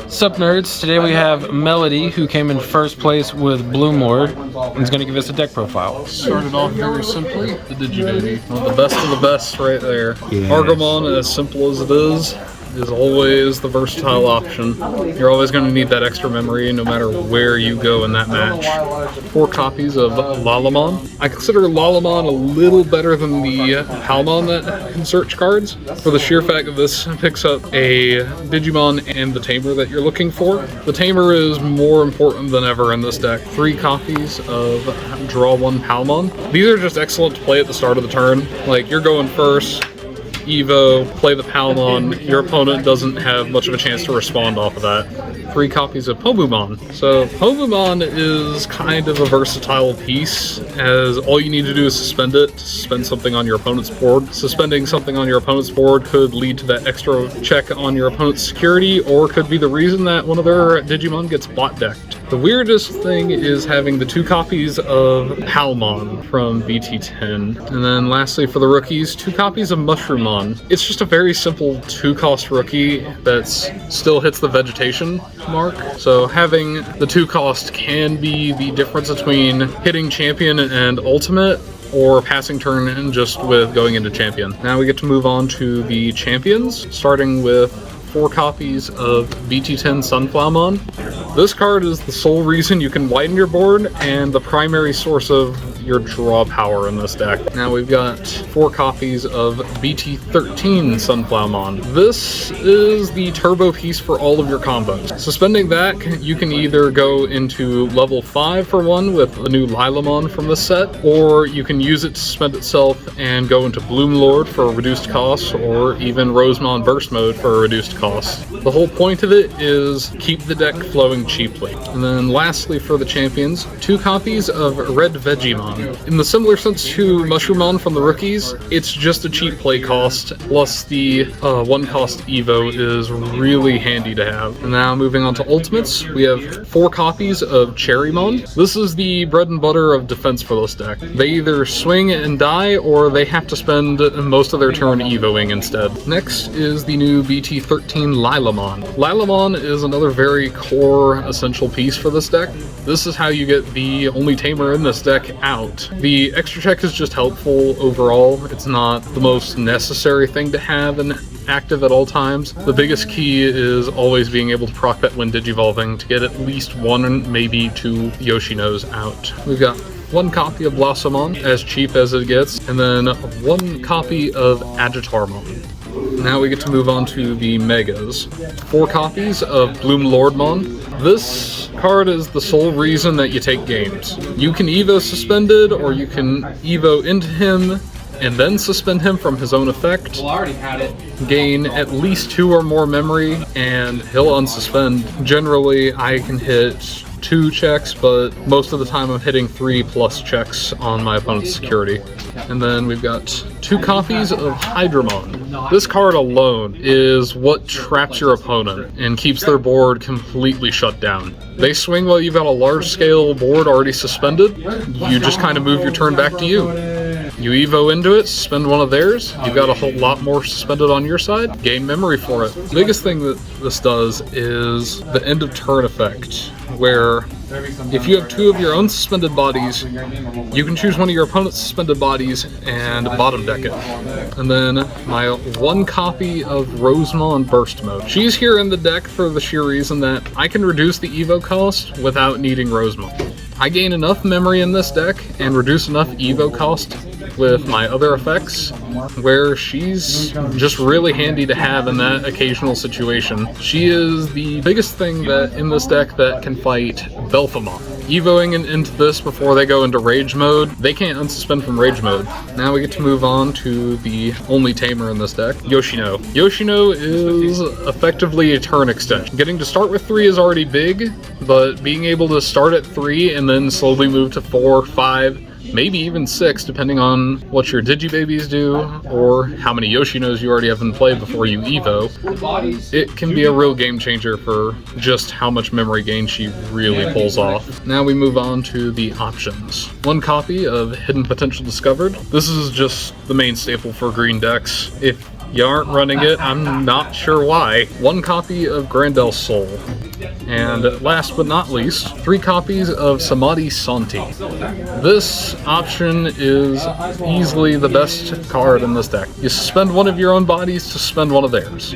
Sup nerds, today we have Melody, who came in first place with Bloomlord, and is going to give us a deck profile. Started off very simply, the Digibaby. One of the best of the best right there. Yes. Argomon, as simple as it is always the versatile option. You're always going to need that extra memory no matter where you go in that match. 4 copies of Lalamon. I consider Lalamon a little better than the Palmon that can search cards, for the sheer fact that this picks up a Digimon and the Tamer that you're looking for. The Tamer is more important than ever in this deck. 3 copies of Draw 1 Palmon. These are just excellent to play at the start of the turn. Like, you're going first, Evo, play the Palmon, your opponent doesn't have much of a chance to respond off of that. 3 copies of Pobumon. So Pobumon is kind of a versatile piece, as all you need to do is suspend it, suspend something on your opponent's board. Suspending something on your opponent's board could lead to that extra check on your opponent's security, or could be the reason that one of their Digimon gets bot decked. The weirdest thing is having the 2 copies of Palmon from BT13. And then lastly for the rookies, 2 copies of Mushroommon. It's just a very simple 2-cost rookie that still hits the vegetation mark. So having the 2-cost can be the difference between hitting champion and ultimate, or passing turn and just with going into champion. Now we get to move on to the champions, starting with 4 copies of BT10 Sunflowmon. This card is the sole reason you can widen your board and the primary source of your draw power in this deck. Now we've got 4 copies of BT13 Sunflowmon. This is the turbo piece for all of your combos. Suspending that, you can either go into level 5 for one with a new Lilamon from this set, or you can use it to suspend itself and go into Bloomlord for a reduced cost, or even Rosemon Burst Mode for a reduced cost. The whole point of it is keep the deck flowing cheaply. And then lastly for the champions, 2 copies of Red Vegemon. In the similar sense to Mushroommon from the rookies, it's just a cheap play cost, plus the 1-cost Evo is really handy to have. And now moving on to ultimates, we have 4 copies of Cherrymon. This is the bread and butter of defense for this deck. They either swing and die, or they have to spend most of their turn Evoing instead. Next is the new BT13 Lilamon. Lilamon is another very core essential piece for this deck. This is how you get the only Tamer in this deck out. The extra check is just helpful overall. It's not the most necessary thing to have and active at all times. The biggest key is always being able to proc bet when digivolving to get at least 1, maybe 2 Yoshinos out. We've got 1 copy of Blossomon, as cheap as it gets, and then 1 copy of Agitarmon. Now we get to move on to the Megas. 4 copies of Bloomlordmon. This card is the sole reason that you take games. You can Evo suspended, or you can Evo into him and then suspend him from his own effect. Well, I already had it. Gain at least 2 or more memory, and he'll unsuspend. Generally, I can hit 2 checks, but most of the time I'm hitting 3+ checks on my opponent's security. And then we've got 2 copies of Hydramon. This card alone is what traps your opponent and keeps their board completely shut down. They swing while you've got a large-scale board already suspended. You just kind of move your turn back to you. You Evo into it, suspend one of theirs, you've got a whole lot more suspended on your side, gain memory for it. The biggest thing that this does is the end of turn effect, where if you have 2 of your own suspended bodies, you can choose one of your opponent's suspended bodies and bottom deck it. And then my 1 copy of Rosemon Burst Mode. She's here in the deck for the sheer reason that I can reduce the Evo cost without needing Rosemon. I gain enough memory in this deck and reduce enough Evo cost with my other effects, where she's just really handy to have in that occasional situation. She is the biggest thing that in this deck that can fight Belphamon. Evoing into this before they go into Rage Mode, they can't unsuspend from Rage Mode. Now we get to move on to the only Tamer in this deck, Yoshino. Yoshino is effectively a turn extension. Getting to start with 3 is already big, but being able to start at 3 and then slowly move to 4, 5, maybe even 6, depending on what your Digibabies do, or how many Yoshinos you already have in play before you Evo. It can be a real game changer for just how much memory gain she really pulls off. Now we move on to the options. 1 copy of Hidden Potential Discovered. This is just the main staple for green decks. If You aren't running it. I'm not sure why. 1 copy of Grandel's Soul. And last but not least, 3 copies of Samadhi Santi. This option is easily the best card in this deck. You suspend one of your own bodies to suspend one of theirs.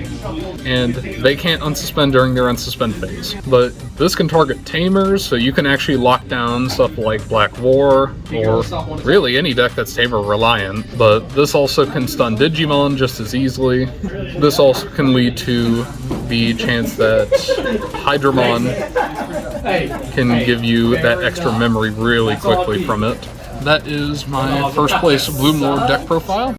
And they can't unsuspend during their unsuspend phase. But this can target Tamers, so you can actually lock down stuff like Black War, or really any deck that's Tamer reliant. But this also can stun Digimon just as easily. This also can lead to the chance that Hydramon can give you that extra memory really quickly from it. That is my first place Bloomlord deck profile.